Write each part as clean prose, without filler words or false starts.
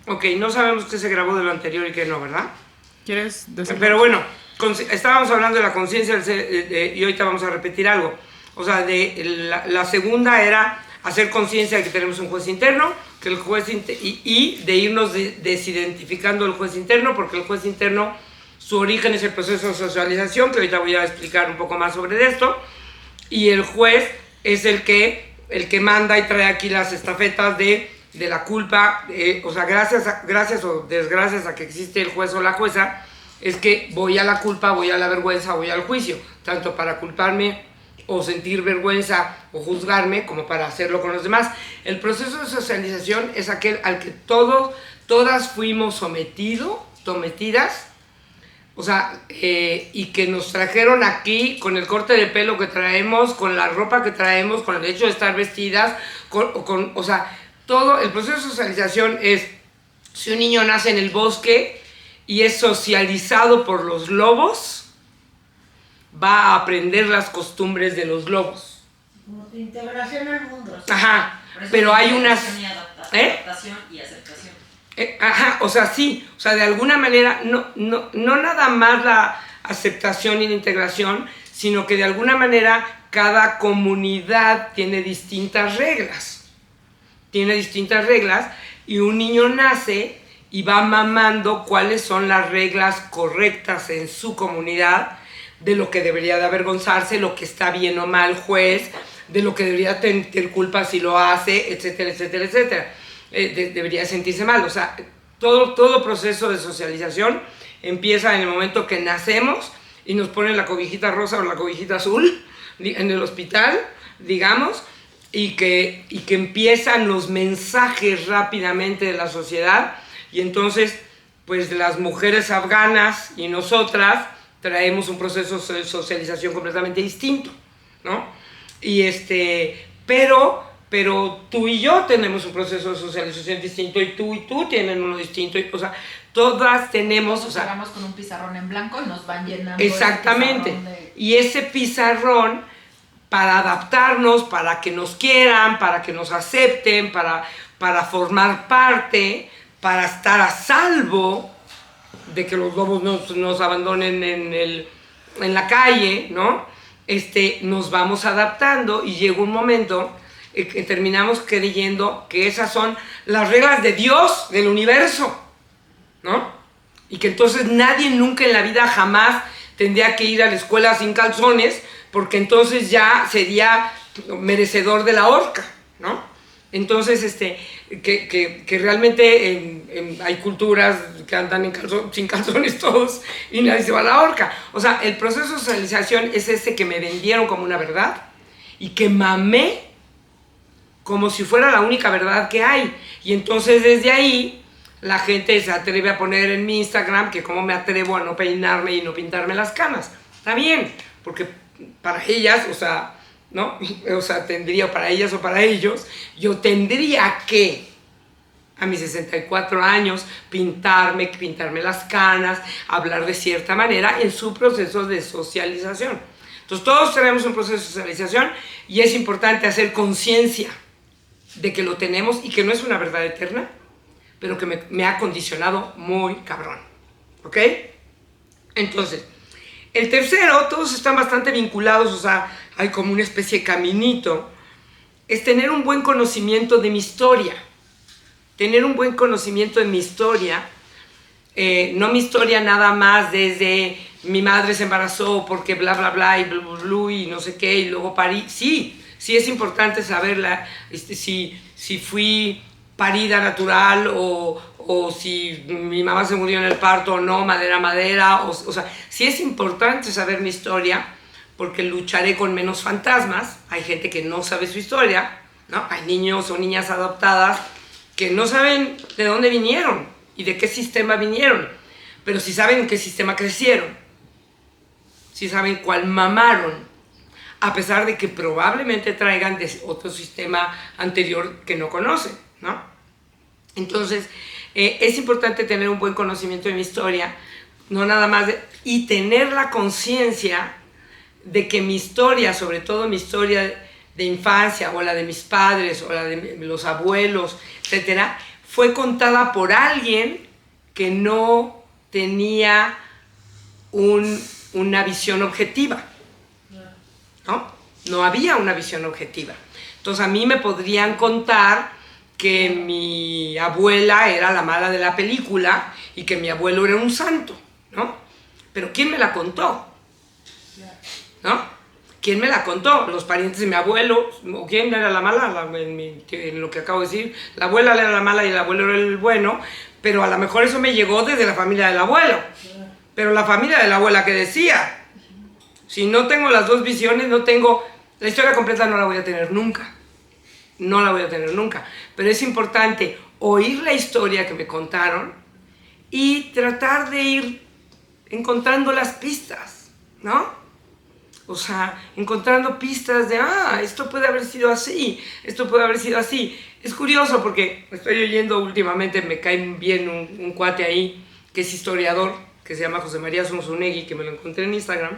Ok, no sabemos qué se grabó de lo anterior y qué no, ¿verdad? ¿Quieres decir? Pero bueno, estábamos hablando de la conciencia y ahorita vamos a repetir algo. O sea, la segunda era hacer conciencia de que tenemos un juez interno, que el juez y de irnos desidentificando el juez interno, porque el juez interno, su origen es el proceso de socialización, que ahorita voy a explicar un poco más sobre esto, y el juez es el que manda y trae aquí las estafetas de la culpa, o sea, gracias o desgracias a que existe el juez o la jueza, es que voy a la culpa, voy a la vergüenza, voy al juicio, tanto para culparme o sentir vergüenza o juzgarme, como para hacerlo con los demás. El proceso de socialización es aquel al que todas fuimos sometidas, o sea, y que nos trajeron aquí con el corte de pelo que traemos, con la ropa que traemos, con el hecho de estar vestidas, o sea, todo el proceso de socialización es, si un niño nace en el bosque y es socializado por los lobos, va a aprender las costumbres de los lobos. Como tu integración al mundo. ¿Sí? Ajá, pero hay unas... Adaptación y aceptación. Ajá, o sea, sí, o sea, de alguna manera, no nada más la aceptación y la integración, sino que de alguna manera cada comunidad tiene distintas reglas. Y un niño nace y va mamando cuáles son las reglas correctas en su comunidad, de lo que debería de avergonzarse, lo que está bien o mal juez, de lo que debería tener culpa si lo hace, etcétera, etcétera, etcétera. Debería sentirse mal. O sea, todo proceso de socialización empieza en el momento que nacemos y nos ponen la cobijita rosa o la cobijita azul en el hospital, digamos, y que empiezan los mensajes rápidamente de la sociedad, y entonces pues las mujeres afganas y nosotras traemos un proceso de socialización completamente distinto, ¿no? Y pero tú y yo tenemos un proceso de socialización distinto, y tú tienen uno distinto, y, o sea, todas tenemos, Nos o sea, llegamos con un pizarrón en blanco y nos van llenando. exactamente, y ese pizarrón, para adaptarnos, para que nos quieran, para que nos acepten, para formar parte, para estar a salvo de que los lobos nos abandonen en la calle, ¿no? Nos vamos adaptando, y llega un momento que terminamos creyendo que esas son las reglas de Dios, del universo, ¿no? Y que entonces nadie nunca en la vida jamás tendría que ir a la escuela sin calzones, porque entonces ya sería merecedor de la horca, ¿no? Entonces, que realmente hay culturas que andan sin calzones todos y nadie se va a la horca. O sea, el proceso de socialización es que me vendieron como una verdad y que mamé como si fuera la única verdad que hay. Y entonces desde ahí la gente se atreve a poner en mi Instagram que cómo me atrevo a no peinarme y no pintarme las canas. Está bien, porque para ellas, o sea, ¿no? O sea, para ellas o para ellos, yo tendría que, a mis 64 años, pintarme las canas, hablar de cierta manera en su proceso de socialización. Entonces, todos tenemos un proceso de socialización, y es importante hacer conciencia de que lo tenemos y que no es una verdad eterna, pero que me ha condicionado muy cabrón, ¿ok? Entonces, el tercero, todos están bastante vinculados, o sea, hay como una especie de caminito, es tener un buen conocimiento de mi historia. Tener un buen conocimiento de mi historia, no mi historia nada más desde mi madre se embarazó porque bla, bla, bla, y bla, bla, bla, y no sé qué, y luego parí. Sí es importante saberla, si fui parida natural o si mi mamá se murió en el parto o no, madera, o sea, sí es importante saber mi historia, porque lucharé con menos fantasmas. Hay gente que no sabe su historia, ¿no? Hay niños o niñas adoptadas que no saben de dónde vinieron y de qué sistema vinieron, pero sí saben en qué sistema crecieron, sí saben cuál mamaron, a pesar de que probablemente traigan de otro sistema anterior que no conocen, ¿no? Entonces, es importante tener un buen conocimiento de mi historia, no nada más y tener la conciencia de que mi historia, sobre todo mi historia de infancia, o la de mis padres, o la de los abuelos, etcétera, fue contada por alguien que no tenía una visión objetiva, ¿no? No había una visión objetiva. Entonces a mí me podrían contar que mi abuela era la mala de la película y que mi abuelo era un santo, ¿no? Pero ¿quién me la contó? ¿No? ¿Quién me la contó? ¿Los parientes de mi abuelo? ¿O quién era la mala? En lo que acabo de decir, la abuela era la mala y el abuelo era el bueno, pero a lo mejor eso me llegó desde la familia del abuelo. Pero la familia de la abuela, ¿qué decía? Si no tengo las dos visiones, no tengo... La historia completa no la voy a tener nunca. No la voy a tener nunca. Pero es importante oír la historia que me contaron y tratar de ir encontrando las pistas, ¿no? O sea, encontrando pistas de, esto puede haber sido así, esto puede haber sido así. Es curioso porque estoy oyendo últimamente, me cae bien un cuate ahí que es historiador, que se llama José María Zunzunegui, que me lo encontré en Instagram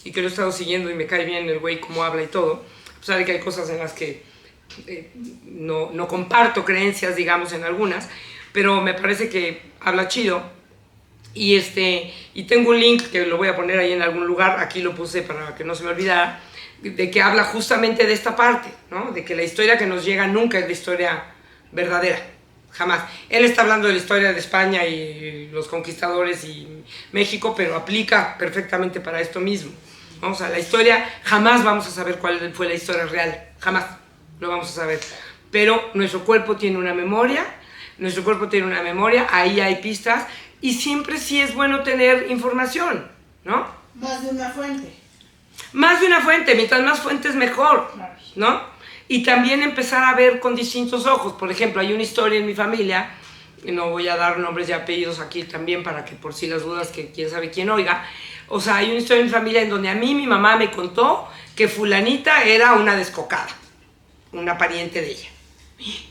y que lo he estado siguiendo y me cae bien el güey cómo habla y todo. A pesar de que hay cosas en las que no comparto creencias, digamos, en algunas, pero me parece que habla chido. Y tengo un link que lo voy a poner ahí en algún lugar, aquí lo puse para que no se me olvidara, de que habla justamente de esta parte, ¿no? De que la historia que nos llega nunca es la historia verdadera, jamás. Él está hablando de la historia de España y los conquistadores y México, pero aplica perfectamente para esto mismo, ¿no? O sea, la historia, jamás vamos a saber cuál fue la historia real, jamás lo vamos a saber. Pero nuestro cuerpo tiene una memoria, ahí hay pistas. Y siempre sí es bueno tener información, ¿no? Más de una fuente. Más de una fuente, mientras más fuentes mejor, ¿no? Y también empezar a ver con distintos ojos. Por ejemplo, hay una historia en mi familia, y no voy a dar nombres y apellidos aquí también para que por si las dudas que quién sabe quién oiga. O sea, hay una historia en mi familia en donde a mí mi mamá me contó que fulanita era una descocada, una pariente de ella.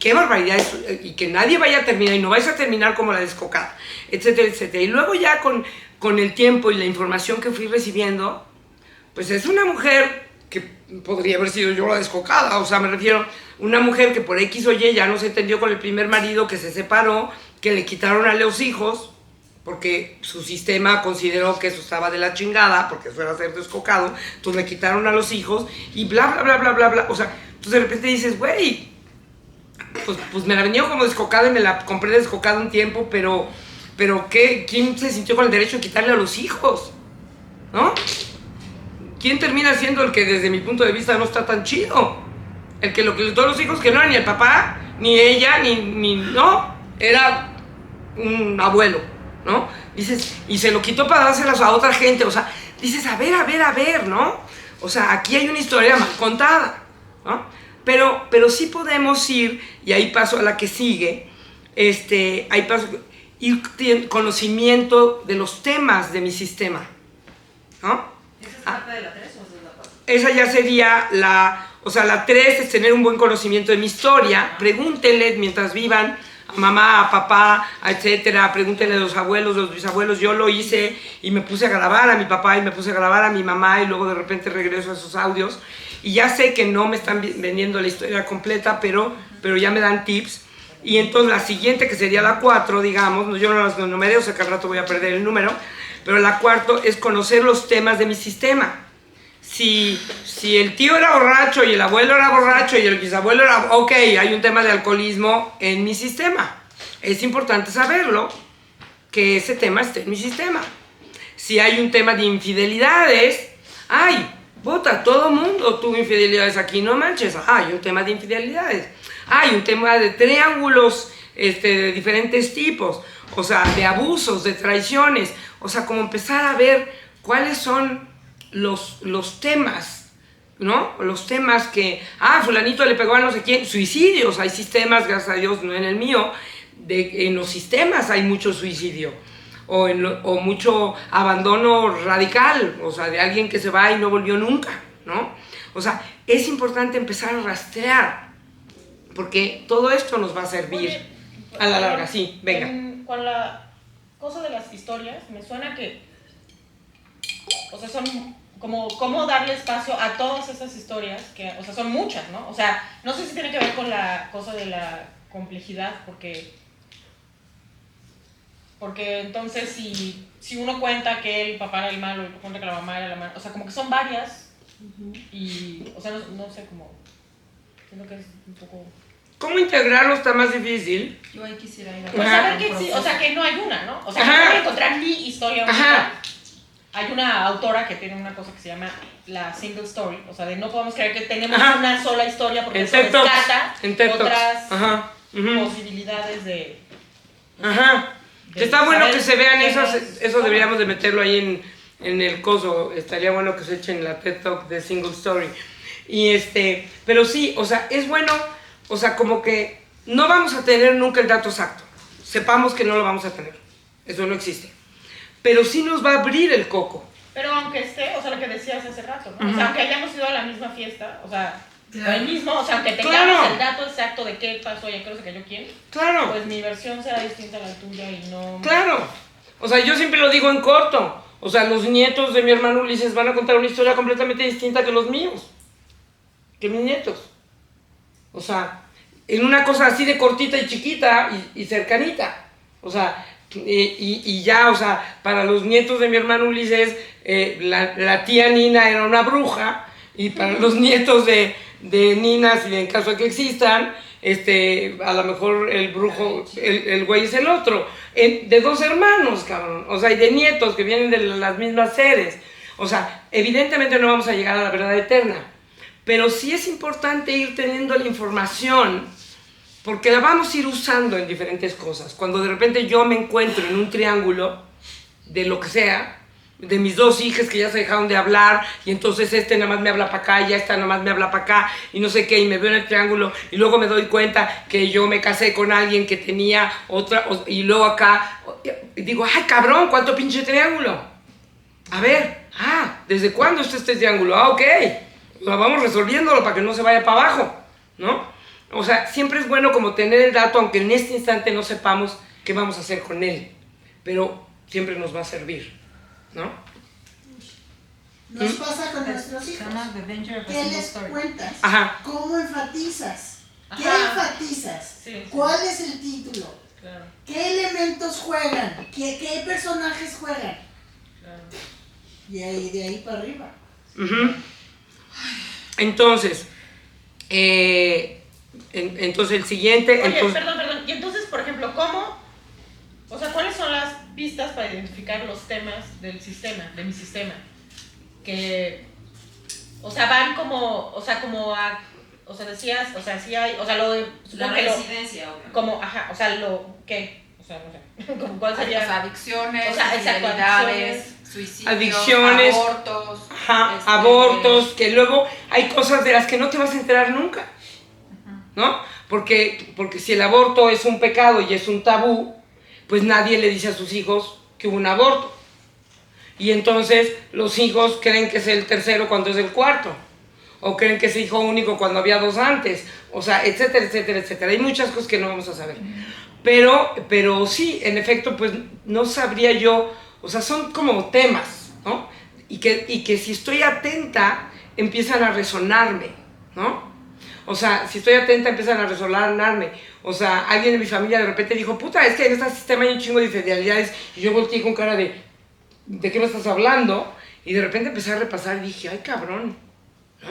¡Qué barbaridad! Y que nadie vaya a terminar, y no vais a terminar como la descocada, etcétera, etcétera. Y luego ya con el tiempo y la información que fui recibiendo, pues es una mujer que podría haber sido yo la descocada, o sea, me refiero, una mujer que por X o Y ya no se entendió con el primer marido, que se separó, que le quitaron a los hijos, porque su sistema consideró que eso estaba de la chingada, porque eso era ser descocado, entonces le quitaron a los hijos, y bla, bla, bla, bla, bla, bla. O sea, entonces de repente dices, güey, pues me la venía como descocada y me la compré descocada un tiempo, pero ¿quién se sintió con el derecho de quitarle a los hijos? ¿No? ¿Quién termina siendo el que desde mi punto de vista no está tan chido? El que lo que le dio a los hijos, que no era ni el papá, ni ella, ni no, era un abuelo, ¿no? Dices, y se lo quitó para dárselas a otra gente, o sea, dices, a ver, ¿no? O sea, aquí hay una historia mal contada, ¿no? Pero sí podemos ir, y ahí paso a la que sigue, ahí paso, ir conocimiento de los temas de mi sistema, ¿no? ¿Esa es parte de la 3 o es la 4? Esa ya sería la 3 es tener un buen conocimiento de mi historia. Pregúntenle mientras vivan a mamá, a papá, etcétera, pregúntenle a los abuelos, a los bisabuelos. Yo lo hice y me puse a grabar a mi papá y me puse a grabar a mi mamá y luego de repente regreso a esos audios. Y ya sé que no me están vendiendo la historia completa, pero ya me dan tips. Y entonces la siguiente, que sería la 4, digamos, yo no las numeré, o sea que al rato voy a perder el número, pero la 4 es conocer los temas de mi sistema. Si el tío era borracho y el abuelo era borracho y el bisabuelo era... Ok, hay un tema de alcoholismo en mi sistema. Es importante saberlo, que ese tema esté en mi sistema. Si hay un tema de infidelidades, ¡ay! Bota, todo mundo tuvo infidelidades aquí, no manches. Hay un tema de infidelidades. Hay un tema de triángulos de diferentes tipos. O sea, de abusos, de traiciones. O sea, como empezar a ver cuáles son los temas, ¿no? Los temas que, fulanito le pegó a no sé quién. Suicidios, hay sistemas, gracias a Dios, no en el mío. En los sistemas hay mucho suicidio. O mucho abandono radical, o sea, de alguien que se va y no volvió nunca, ¿no? O sea, es importante empezar a rastrear, porque todo esto nos va a servir. Oye, a la larga, sí, venga. Con la cosa de las historias, me suena que, o sea, son como cómo darle espacio a todas esas historias, que, o sea, son muchas, ¿no? O sea, no sé si tiene que ver con la cosa de la complejidad, porque Porque entonces si uno cuenta que el papá era el malo y cuenta que la mamá era la mala, o sea, como que son varias y, o sea, no sé cómo, siento que es un poco... ¿Cómo integrarlo está más difícil? Yo ahí quisiera ir a Pues saber que sí, o sea, que no hay una, ¿no? O sea, que Ajá. no voy a encontrar mi historia única. Ajá. Hay una autora que tiene una cosa que se llama la single story, o sea, de no podemos creer que tenemos Ajá. una sola historia porque En eso TED Talks. descarta En TED Talks. otras Ajá. Ujú. posibilidades de... Ajá. de Está bueno saber que se vean quién esos, es- eso deberíamos de meterlo ahí en el coso. Estaría bueno que se echen la TED Talk de Single Story. Y pero sí, o sea, es bueno, o sea, como que no vamos a tener nunca el dato exacto. Sepamos que no lo vamos a tener. Eso no existe. Pero sí nos va a abrir el coco. Pero aunque esté, o sea, lo que decías hace rato, ¿no? Ujú. O sea, aunque hayamos ido a la misma fiesta, o sea, Claro. el mismo, o sea, aunque tengamos Claro. el dato exacto de qué pasó y a qué hora se cayó quién, Claro. pues mi versión será distinta a la tuya y no... Claro. O sea, yo siempre lo digo en corto. O sea, los nietos de mi hermano Ulises van a contar una historia completamente distinta que los míos. Que mis nietos. O sea, en una cosa así de cortita y chiquita y cercanita. O sea, y ya, o sea, para los nietos de mi hermano Ulises, la tía Nina era una bruja. Y para los nietos de Nina, si en caso de que existan, a lo mejor el brujo, el güey es el otro. De dos hermanos, cabrón. O sea, y de nietos que vienen de las mismas seres. O sea, evidentemente no vamos a llegar a la verdad eterna. Pero sí es importante ir teniendo la información, porque la vamos a ir usando en diferentes cosas. Cuando de repente yo me encuentro en un triángulo, de lo que sea, de mis dos hijas que ya se dejaron de hablar, y entonces nada más me habla para acá, y esta nada más me habla para acá, y no sé qué, y me veo en el triángulo, y luego me doy cuenta que yo me casé con alguien que tenía otra, y luego acá, y digo, ay cabrón, ¿cuánto pinche triángulo? A ver, ¿desde cuándo está este triángulo? Ok, vamos resolviéndolo para que no se vaya para abajo, ¿no? O sea, siempre es bueno como tener el dato, aunque en este instante no sepamos qué vamos a hacer con él, pero siempre nos va a servir, ¿no? Nos pasa con nuestros Se hijos. llama The Danger of a ¿Qué Single les Story. cuentas? Ajá. ¿Cómo enfatizas? ¿Qué Ajá. enfatizas? Sí, sí. ¿Cuál es el título? Claro, ¿Qué elementos juegan? ¿Qué personajes juegan? claro. Y ahí, de ahí para arriba. Ujú. Entonces, entonces el siguiente... Oye, entonces, perdón. Y entonces, por ejemplo, ¿cómo? O sea, ¿cuáles son las pistas para identificar los temas del sistema, de mi sistema? Que, o sea, van como, o sea, como a, o sea, decías, o sea, sí hay, o sea, lo de, La supongo que lo, residencia, obvio. como, ajá, o sea, lo, ¿qué? O sea, no sé, como cuál sería, Las adicciones, O sea, exacto, infidelidades, suicidios, Adicciones. abortos. ajá, abortos, que luego hay cosas de las que no te vas a enterar nunca, ¿no? Porque si el aborto es un pecado y es un tabú, pues nadie le dice a sus hijos que hubo un aborto. Y entonces los hijos creen que es el tercero cuando es el cuarto. O creen que es hijo único cuando había dos antes. O sea, etcétera, etcétera, etcétera. Hay muchas cosas que no vamos a saber. Pero sí, en efecto, pues no sabría yo. O sea, son como temas, ¿no? Y que si estoy atenta, empiezan a resonarme, ¿no? O sea, si estoy atenta, empiezan a resonarme. O sea, alguien de mi familia de repente dijo, puta, es que en este sistema hay un chingo de infidelidades. Y yo volteé con cara ¿de qué me estás hablando? Y de repente empecé a repasar y dije, ay, cabrón, ¿no?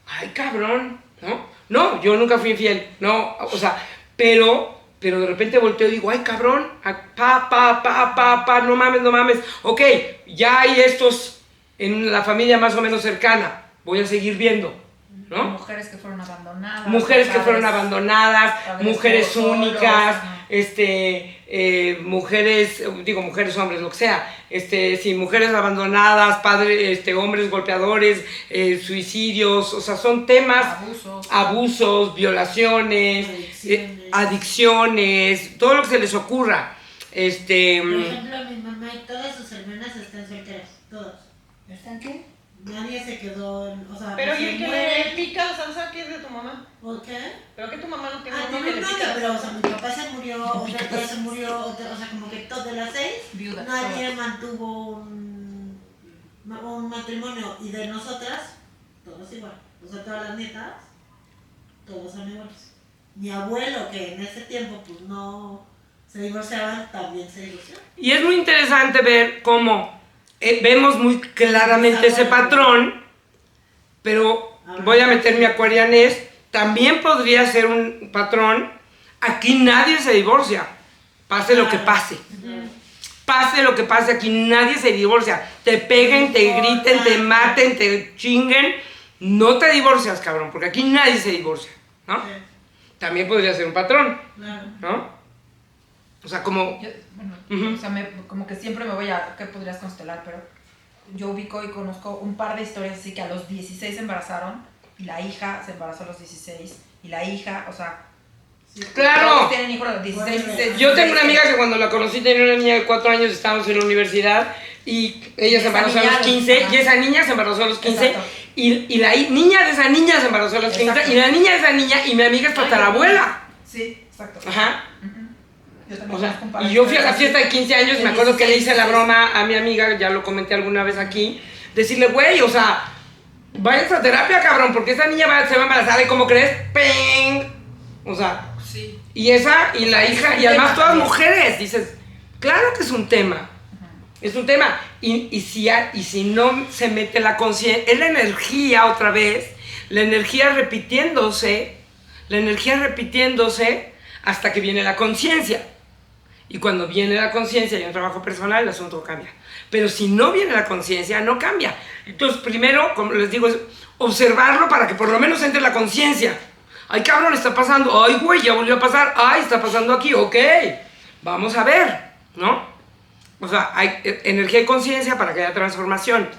Ay, cabrón, ¿no? No, yo nunca fui infiel, no, o sea, pero de repente volteo y digo, ay, cabrón, no mames, ok, ya hay estos en la familia más o menos cercana, voy a seguir viendo, ¿no? Mujeres que fueron abandonadas. Mujeres que padres- fueron abandonadas, padres mujeres solos, únicas, ajá. mujeres, digo mujeres, hombres, lo que sea, sí, mujeres abandonadas, padres, hombres golpeadores, suicidios, o sea, son temas, abusos, violaciones, adicciones, todo lo que se les ocurra, Por ejemplo, mi mamá y todas sus hermanas están solteras. Todos. ¿Están qué? Nadie se quedó, o sea, pero pues, ¿y se el que muere. le pica, o sea, ¿sabes qué es de tu mamá? ¿Por qué? Pero que tu mamá no tiene Ah, uno tiene que un le novio, pica. pero o sea, mi papá se murió, otra tía se murió, o sea, como que de las 6, Viudas, nadie todas. mantuvo un matrimonio, y de nosotras, todos igual. O sea, todas las nietas, todos son iguales. Mi abuelo, que en ese tiempo, pues no se divorciaban, también se divorciaban. Y es muy interesante ver cómo vemos muy claramente ese patrón, pero voy a meter mi acuarianés, también podría ser un patrón. Aquí nadie se divorcia, pase lo que pase. Pase lo que pase, aquí nadie se divorcia. Te peguen, te griten, te maten, te chinguen. No te divorcias, cabrón, porque aquí nadie se divorcia, ¿no? Sí. También podría ser un patrón, Claro. ¿no? O sea, como... Bueno, o sea, como que siempre me voy a... ¿Qué podrías constelar? Pero yo ubico y conozco un par de historias así que a los 16 se embarazaron y la hija se embarazó a los 16 y la hija, o sea... ¡Claro! Todos tienen hijos a los 16, 16. Yo tengo una amiga que cuando la conocí tenía una niña de 4 años, estábamos en la universidad y ella se embarazó a los 15 y esa niña se embarazó a los 15 Exacto. y la niña de esa niña se embarazó a los 15 Exacto. y la niña de esa niña y mi amiga es tatarabuela. Sí, exacto. Ajá. Yo también O sea, conozco un par de y yo fui a la historias fiesta de 15 años, de me acuerdo que le 16, hice la broma a mi amiga, ya lo comenté alguna vez aquí, decirle, güey, o sea, vayas a terapia, cabrón, porque esa niña se va a embarazar y ¿cómo crees? ¡Ping! O sea, Sí. y esa, y la hija, y además todas mujeres, dices, claro que es un tema, es un tema, y si no se mete la conciencia, es la energía otra vez, la energía repitiéndose hasta que viene la conciencia. Y cuando viene la conciencia y un trabajo personal, el asunto cambia. Pero si no viene la conciencia, no cambia. Entonces, primero, como les digo, es observarlo para que por lo menos entre la conciencia. Ay, cabrón, está pasando. Ay, güey, ya volvió a pasar. Ay, está pasando aquí. Ok, vamos a ver, ¿no? O sea, hay energía y conciencia para que haya transformación.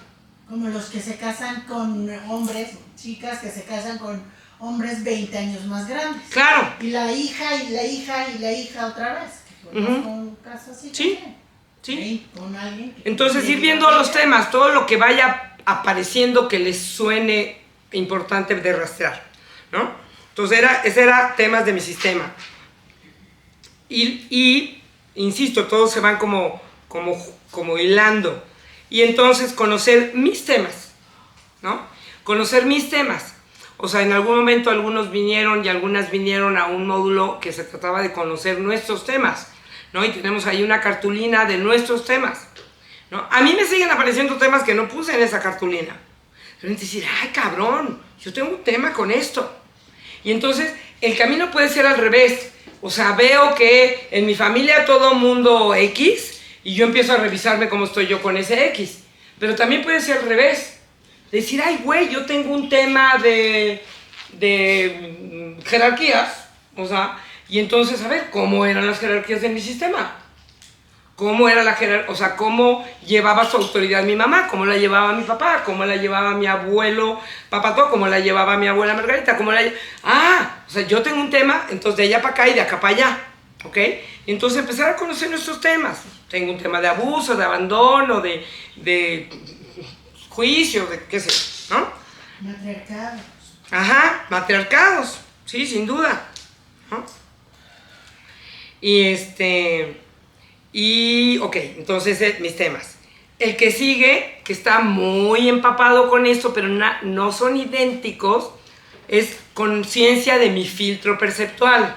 Como los que se casan con hombres, chicas que se casan con hombres 20 años más grandes. Claro. Y la hija, y la hija, y la hija otra vez. Que conozco un caso así. Sí, también. sí. Con alguien que- Entonces, ir viendo los temas, todo lo que vaya apareciendo que les suene importante de rastrear, ¿no? Entonces, ese era temas de mi sistema. Y insisto, todos se van como hilando. Y entonces, conocer mis temas, ¿no? Conocer mis temas. O sea, en algún momento algunos vinieron y algunas vinieron a un módulo que se trataba de conocer nuestros temas, ¿no? Y tenemos ahí una cartulina de nuestros temas, ¿no? A mí me siguen apareciendo temas que no puse en esa cartulina. Deben decir, ay, cabrón, yo tengo un tema con esto. Y entonces, el camino puede ser al revés. O sea, veo que en mi familia todo mundo X y yo empiezo a revisarme cómo estoy yo con ese X. Pero también puede ser al revés. Decir, ay, güey, yo tengo un tema de jerarquías, o sea, y entonces, a ver, ¿cómo eran las jerarquías de mi sistema? ¿Cómo era la jerarquía? O sea, ¿cómo llevaba su autoridad mi mamá? ¿Cómo la llevaba mi papá? ¿Cómo la llevaba mi abuelo Papató? ¿Cómo la llevaba mi abuela Margarita? O sea, yo tengo un tema, entonces de allá para acá y de acá para allá, ¿ok? Y entonces empezar a conocer nuestros temas. Tengo un tema de abuso, de abandono, de juicio, de qué sé, ¿no? Matriarcados. Ajá, matriarcados, sí, sin duda, ¿no? Ok, entonces mis temas. El que sigue, que está muy empapado con esto, pero no son idénticos, es conciencia de mi filtro perceptual,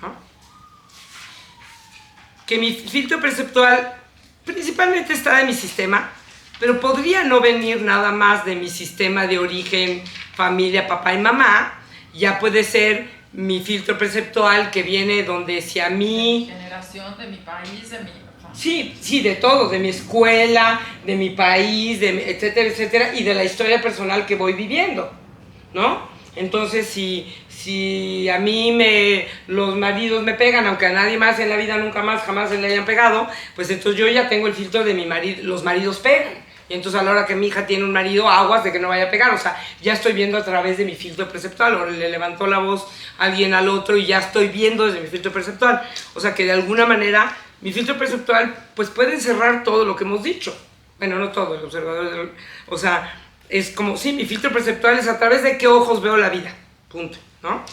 ¿no? Que mi filtro perceptual principalmente está de mi sistema, pero podría no venir nada más de mi sistema de origen, familia, papá y mamá. Ya puede ser mi filtro perceptual que viene donde si a mí... Generación de mi país, de mi... Sí, de todo, de mi escuela, de mi país, etcétera, etcétera, y de la historia personal que voy viviendo, ¿no? Entonces, si a mí los maridos me pegan, aunque a nadie más en la vida nunca más, jamás se le hayan pegado, pues entonces yo ya tengo el filtro de mi marido, los maridos pegan. Y entonces a la hora que mi hija tiene un marido, aguas de que no vaya a pegar. O sea, ya estoy viendo a través de mi filtro perceptual. O le levantó la voz alguien al otro y ya estoy viendo desde mi filtro perceptual. O sea que de alguna manera mi filtro perceptual pues puede encerrar todo lo que hemos dicho. Bueno, no todo, el observador. O sea, es como, sí, mi filtro perceptual es a través de qué ojos veo la vida. Punto, ¿no?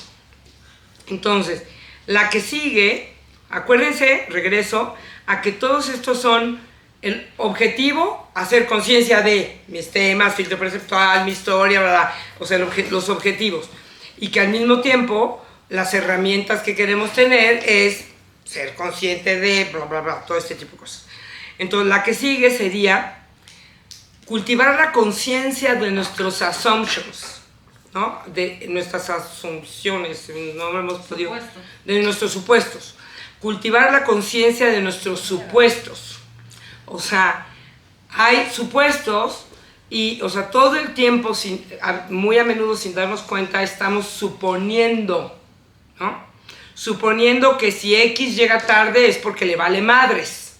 Entonces, la que sigue, acuérdense, regreso, a que todos estos son... El objetivo, hacer conciencia de mis temas, filtro perceptual, mi historia, bla, bla, o sea, los objetivos. Y que al mismo tiempo, las herramientas que queremos tener es ser consciente de, bla, bla, bla, todo este tipo de cosas. Entonces, la que sigue sería cultivar la conciencia de nuestros assumptions, ¿no? De nuestras asunciones, no lo hemos podido, Supuestos. de nuestros supuestos. Cultivar la conciencia de nuestros supuestos. O sea, hay supuestos y, o sea, todo el tiempo, muy a menudo sin darnos cuenta, estamos suponiendo, ¿no? Suponiendo que si X llega tarde es porque le vale madres.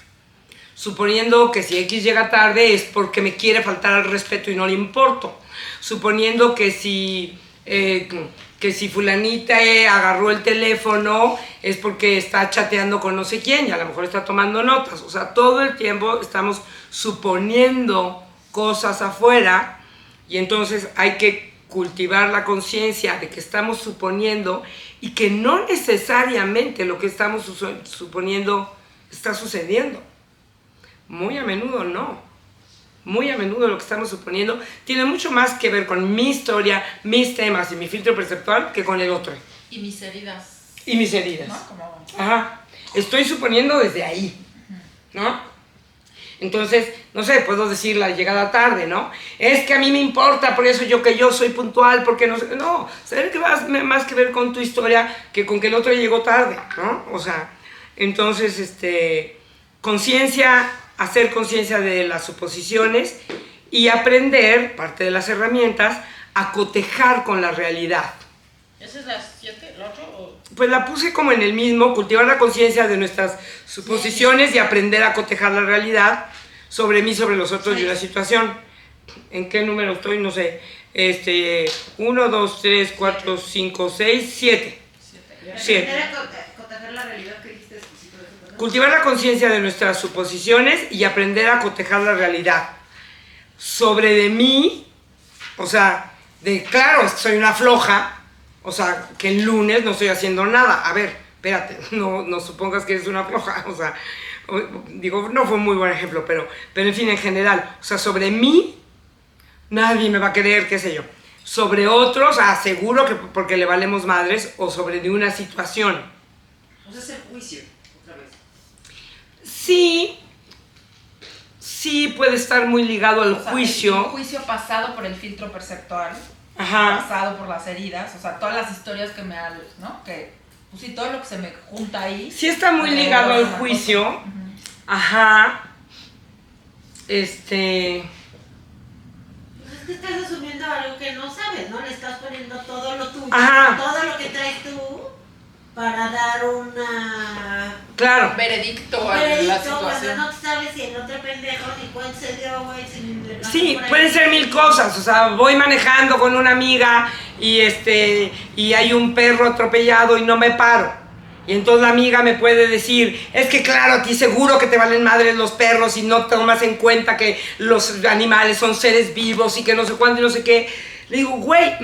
Suponiendo que si X llega tarde es porque me quiere faltar al respeto y no le importo. Suponiendo que si fulanita agarró el teléfono es porque está chateando con no sé quién y a lo mejor está tomando notas. O sea, todo el tiempo estamos suponiendo cosas afuera y entonces hay que cultivar la conciencia de que estamos suponiendo y que no necesariamente lo que estamos suponiendo está sucediendo. Muy a menudo no. Muy a menudo lo que estamos suponiendo tiene mucho más que ver con mi historia, mis temas y mi filtro perceptual que con el otro. Y mis heridas. Y mis heridas. ¿No? Como... Ajá. Estoy suponiendo desde ahí, ¿no? Entonces, no sé, puedo decir la llegada tarde, ¿no? Es que a mí me importa, por eso yo soy puntual, porque no sé. No, ¿sabes que más que ver con tu historia que con que el otro llegó tarde, ¿no? O sea, entonces, conciencia, hacer conciencia de las suposiciones y aprender, parte de las herramientas, a cotejar con la realidad. ¿Esa es la 7, la 8 o...? Pues la puse como en el mismo, cultivar la conciencia de nuestras suposiciones y aprender a cotejar la realidad sobre mí, sobre los otros y la situación. ¿En qué número estoy? No sé. 1, 2, 3, 4, 5, 6, 7. 7. Aprender a cotejar la realidad que dijiste después, ¿verdad? Cultivar la conciencia de nuestras suposiciones y aprender a cotejar la realidad. Sobre de mí, o sea, claro, soy una floja, o sea, que el lunes no estoy haciendo nada. A ver, espérate, no supongas que eres una floja, o sea, digo, no fue un muy buen ejemplo, pero en fin, en general, o sea, sobre mí, nadie me va a querer, qué sé yo. Sobre otros, seguro que porque le valemos madres, o sobre de una situación. O sea, es el juicio, otra vez. Sí puede estar muy ligado al juicio. Un juicio pasado por el filtro perceptual. Ajá. Pasado por las heridas, o sea, todas las historias que me han, ¿no? Que, pues sí, todo lo que se me junta ahí. Sí está muy ligado al juicio. Uh-huh. Ajá. Pues es que estás asumiendo algo que no sabes, ¿no? Le estás poniendo todo lo tuyo, Ajá. todo lo que traes tú, para dar una... Claro. Veredicto un a la veredicto, situación. cuando no sabes si el otro pendejo ni cuál se dio, güey, si le pasó Sí, por ahí. pueden ser mil cosas. O sea, voy manejando con una amiga y hay un perro atropellado y no me paro. Y entonces la amiga me puede decir, es que claro, a ti seguro que te valen madres los perros y no tomas en cuenta que los animales son seres vivos y que no sé cuánto y no sé qué. Le digo, güey,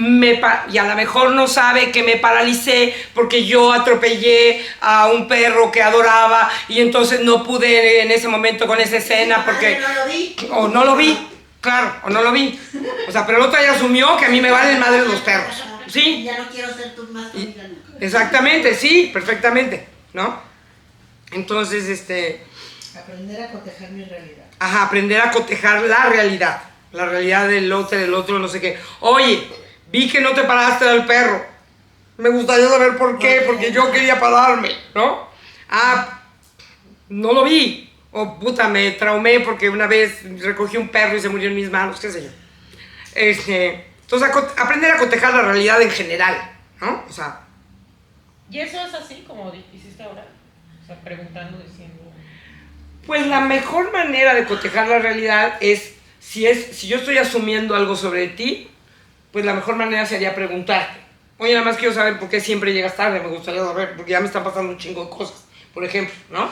y a lo mejor no sabe que me paralicé porque yo atropellé a un perro que adoraba y entonces no pude en ese momento con esa escena porque... No lo vi. O no lo vi, claro, o no lo vi. O sea, pero el otro ya asumió que a mí me valen madres los perros. Sí. Ya no quiero ser tu más tu amiga nunca. Exactamente, sí, perfectamente, ¿no? Entonces, Aprender a cotejar mi realidad. ajá, aprender a cotejar la realidad del otro, no sé qué. Oye, vi que no te paraste del perro. Me gustaría saber por qué, porque yo quería pararme, ¿no? No lo vi. O puta, me traumé porque una vez recogí un perro y se murió en mis manos, qué sé yo. Entonces, aprender a cotejar la realidad en general, ¿no? O sea, ¿Y eso es así como hiciste ahora? O sea, preguntando, diciendo... pues la mejor manera de cotejar la realidad es si yo estoy asumiendo algo sobre ti, pues la mejor manera sería preguntarte. Oye, nada más quiero saber por qué siempre llegas tarde, me gustaría saber, porque ya me están pasando un chingo de cosas, por ejemplo, ¿no?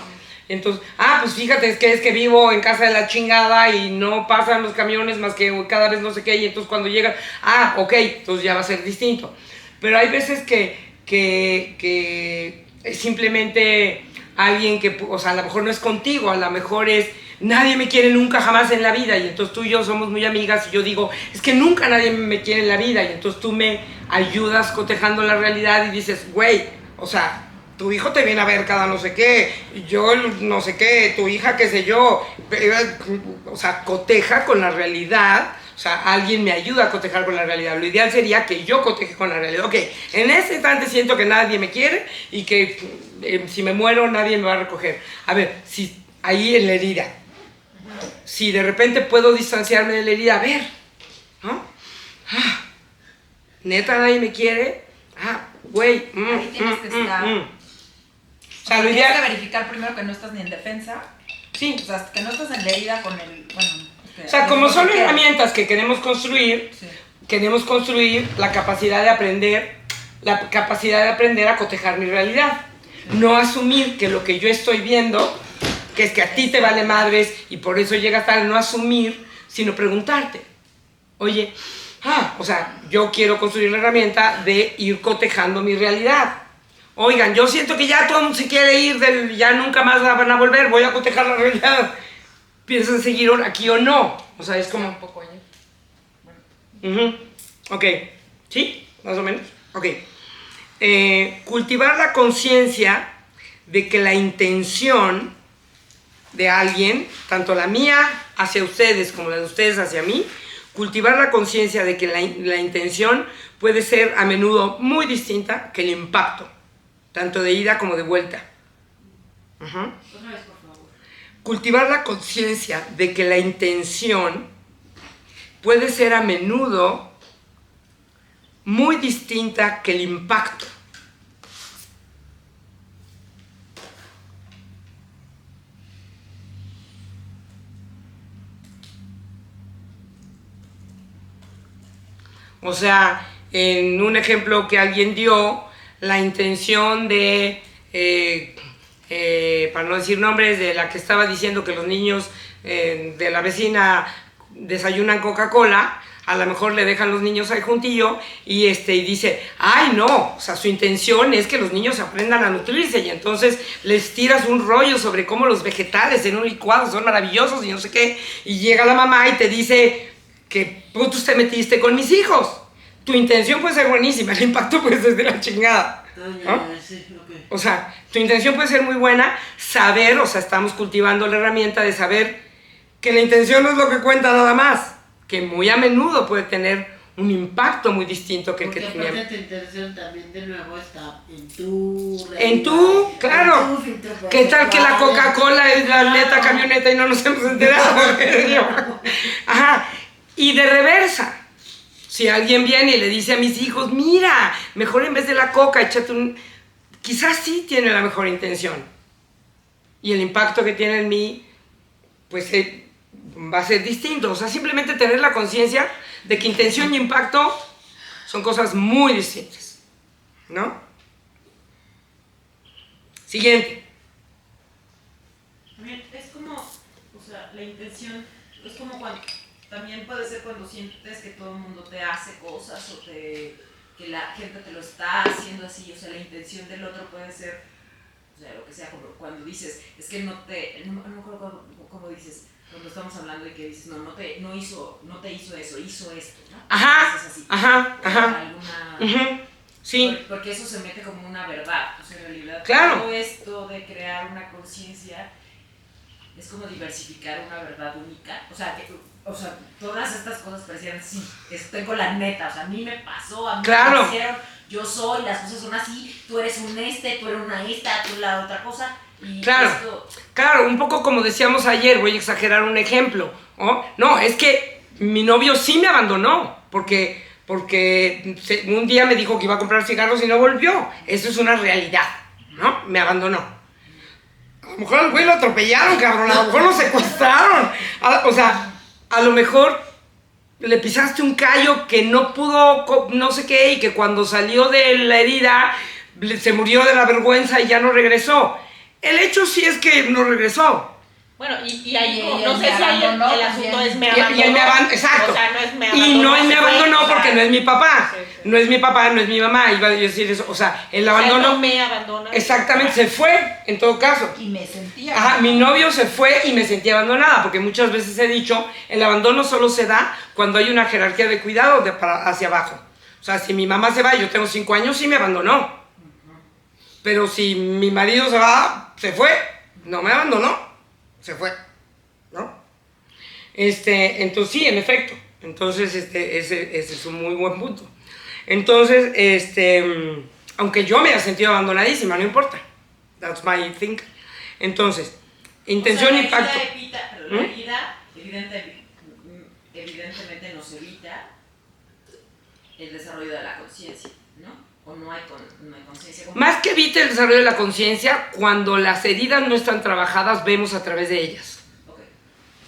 Entonces, pues fíjate, es que vivo en casa de la chingada y no pasan los camiones más que cada vez no sé qué, y entonces cuando llegan, ok, entonces ya va a ser distinto. Pero hay veces que es simplemente alguien que, o sea, a lo mejor no es contigo, a lo mejor es, nadie me quiere nunca jamás en la vida, y entonces tú y yo somos muy amigas, y yo digo, es que nunca nadie me quiere en la vida, y entonces tú me ayudas cotejando la realidad y dices, güey, o sea, tu hijo te viene a ver cada no sé qué, yo no sé qué, tu hija qué sé yo, o sea, coteja con la realidad, o sea, alguien me ayuda a cotejar con la realidad. Lo ideal sería que yo coteje con la realidad. Ok, en ese instante siento que nadie me quiere y que si me muero nadie me va a recoger. A ver, si ahí en la herida, si de repente puedo distanciarme de la herida, a ver, ¿no? Neta nadie me quiere, güey. Ahí tienes que estar. O sea, lo tienes ideal... que verificar primero que no estás ni en defensa. Sí. O sea, que no estás en la herida con el... Bueno, O sea, como son herramientas que queremos construir, sí. queremos construir la capacidad de aprender a cotejar mi realidad. No asumir que lo que yo estoy viendo, que es que a ti te vale madres y por eso llegas tarde, no asumir, sino preguntarte. Oye, o sea, yo quiero construir la herramienta de ir cotejando mi realidad. Oigan, yo siento que ya todo el mundo se quiere ir, ya nunca más van a volver, voy a cotejar la realidad. ¿Piensan seguir aquí o no? O sea, es como... Un poco ayer. Ok. ¿Sí? Más o menos. Ok. Cultivar la conciencia de que la intención de alguien, tanto la mía hacia ustedes como la de ustedes hacia mí, cultivar la conciencia de que la intención puede ser a menudo muy distinta que el impacto, tanto de ida como de vuelta. Otra vez, por favor. Cultivar la conciencia de que la intención puede ser a menudo muy distinta que el impacto. O sea, en un ejemplo que alguien dio, la intención de, para no decir nombres, de la que estaba diciendo que los niños de la vecina desayunan Coca-Cola, a lo mejor le dejan los niños ahí juntillo y dice, ay no, o sea, su intención es que los niños aprendan a nutrirse y entonces les tiras un rollo sobre cómo los vegetales en un licuado son maravillosos y no sé qué, y llega la mamá y te dice que putos te metiste con mis hijos. Tu intención puede ser buenísima, el impacto puede ser de la chingada. ¿No? O sea, tu intención puede ser muy buena, saber, o sea, estamos cultivando la herramienta de saber que la intención no es lo que cuenta nada más, que muy a menudo puede tener un impacto muy distinto que el que tenía. Porque aparte tu intención también de nuevo está en tu realidad, En tu, claro. en tu filtro ¿Qué tal que la perceptual, Coca-Cola es la neta camioneta y no nos hemos enterado? Ajá. Y de reversa. Si alguien viene y le dice a mis hijos, mira, mejor en vez de la coca, échate un... Quizás sí tiene la mejor intención. Y el impacto que tiene en mí, pues va a ser distinto. O sea, simplemente tener la conciencia de que intención y impacto son cosas muy distintas. ¿No? Siguiente. Es como, o sea, la intención, es como cuando... También puede ser cuando sientes que todo el mundo te hace cosas o que la gente te lo está haciendo así, o sea, la intención del otro puede ser, o sea, lo que sea, como cuando dices, es que no me acuerdo cómo dices, cuando estamos hablando de que dices, no te hizo eso, hizo esto, ¿no? Ajá, así, ajá. Alguna, sí. Porque eso se mete como una verdad, o sea, en realidad, claro. Todo esto de crear una conciencia es como diversificar una verdad única, o sea, todas estas cosas parecían, sí, tengo la neta, o sea, a mí me pasó, a mí claro. me hicieron, yo soy, las cosas son así, tú eres tú eres una tú la otra cosa, y claro, esto... Claro, un poco como decíamos ayer, voy a exagerar un ejemplo, ¿no? No, es que mi novio sí me abandonó, porque un día me dijo que iba a comprar cigarros y no volvió, eso es una realidad, ¿no? Me abandonó. A lo mejor al güey lo atropellaron, cabrón, a lo mejor lo secuestraron, o sea... A lo mejor le pisaste un callo que no pudo, no sé qué, y que cuando salió de la herida se murió de la vergüenza y ya no regresó. El hecho sí es que no regresó. Bueno, y ahí, Y no sé si ahí el asunto es me abandonó. Y él me abandonó, exacto. O sea, no es me abandonó. Y no es me abandonó porque no es mi papá. Sí. No es mi papá, no es mi mamá, iba a decir eso. O sea, el abandono... O sea, no me abandona. Exactamente, se fue, en todo caso. Y me sentía... Ajá, mi novio se fue y me sentí abandonada, porque muchas veces he dicho, el abandono solo se da cuando hay una jerarquía de cuidado hacia abajo. O sea, si mi mamá se va y yo tengo 5 años, sí me abandonó. Pero si mi marido se va, se fue, no me abandonó, se fue, ¿no? Entonces sí, en efecto. Entonces, ese es un muy buen punto. Entonces, aunque yo me haya sentido abandonadísima, no importa. That's my thing. Entonces, intención, o sea, impacto. La herida, evidentemente nos evita el desarrollo de la conciencia, ¿no? O no hay conciencia. Más que evite el desarrollo de la conciencia, cuando las heridas no están trabajadas, vemos a través de ellas. Okay.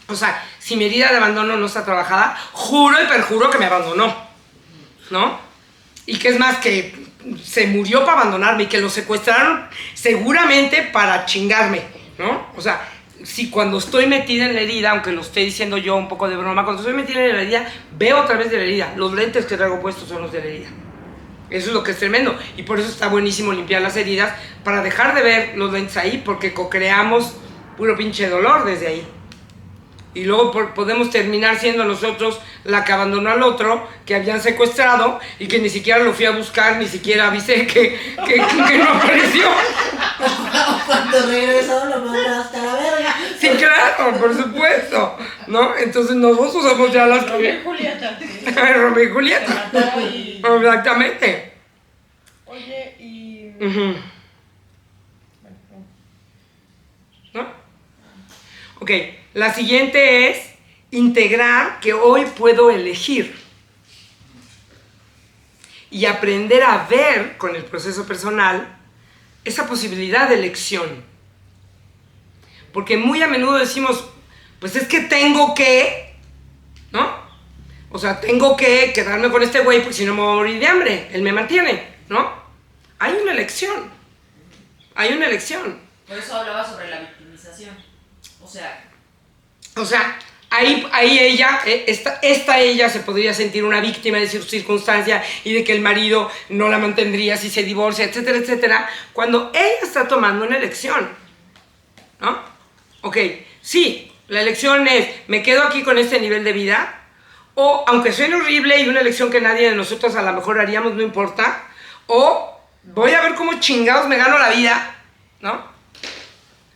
O sea, si mi herida de abandono no está trabajada, juro y perjuro que me abandonó, ¿no? Y que es más, que se murió para abandonarme y que lo secuestraron seguramente para chingarme, ¿no? O sea, si cuando estoy metida en la herida, aunque lo esté diciendo yo un poco de broma, cuando estoy metida en la herida, veo a través de la herida. Los lentes que traigo puestos son los de la herida. Eso es lo que es tremendo. Y por eso está buenísimo limpiar las heridas, para dejar de ver los lentes ahí, porque co-creamos puro pinche dolor desde ahí. Y luego podemos terminar siendo nosotros la que abandonó al otro, que habían secuestrado y que ni siquiera lo fui a buscar, ni siquiera avisé que no apareció. Cuando regresó lo mandó hasta la verga. Sí, claro, por supuesto, ¿no? Entonces nosotros somos ya las Romeo y que... Julieta. Romeo y Se Julieta. mató y... Exactamente. Oye, y... Ujú. ¿No? Ok, la siguiente es integrar que hoy puedo elegir y aprender a ver con el proceso personal esa posibilidad de elección. Porque muy a menudo decimos, pues es que tengo que, ¿no? O sea, tengo que quedarme con este güey porque si no me voy a morir de hambre, él me mantiene, ¿no? Hay una elección, hay una elección. Por eso hablaba sobre la victimización. O sea, ahí ella, esta ella se podría sentir una víctima de su circunstancia y de que el marido no la mantendría si se divorcia, etcétera, etcétera, cuando ella está tomando una elección, ¿no? Ok, sí, la elección es, me quedo aquí con este nivel de vida, o aunque suene horrible y una elección que nadie de nosotros a lo mejor haríamos, no importa, o voy a ver cómo chingados me gano la vida, ¿no?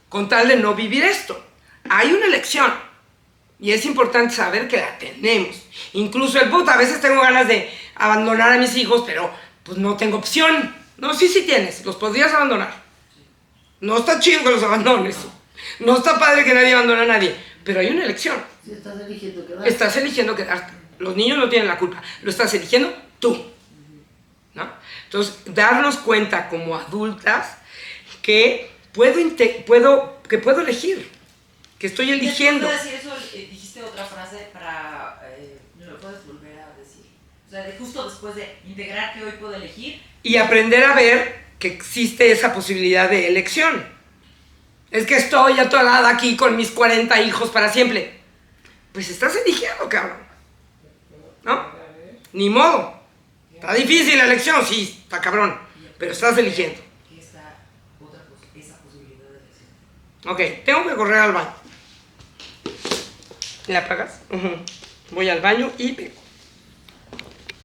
Con tal de no vivir esto. Hay una elección. Y es importante saber que la tenemos. Incluso el puto, a veces tengo ganas de abandonar a mis hijos, pero pues no tengo opción. No, sí tienes, los podrías abandonar. No está chido que los abandones. No está padre que nadie abandone a nadie, pero hay una elección. Si estás eligiendo quedarte. Estás eligiendo quedarte. Los niños no tienen la culpa, lo estás eligiendo tú, ¿no? Entonces, darnos cuenta como adultas que puedo elegir, que estoy eligiendo. Después de decir eso, dijiste otra frase para... ¿me lo puedes volver a decir? O sea, justo después de integrar que hoy puedo elegir. Y aprender a ver que existe esa posibilidad de elección. Es que estoy atorada aquí con mis 40 hijos para siempre. Pues estás eligiendo, cabrón, ¿no? Ni modo. Está difícil la elección, sí, está cabrón, pero estás eligiendo. ¿Qué está esa posibilidad de elección? Ok, tengo que correr al baño. ¿La apagas? Voy al baño y vengo.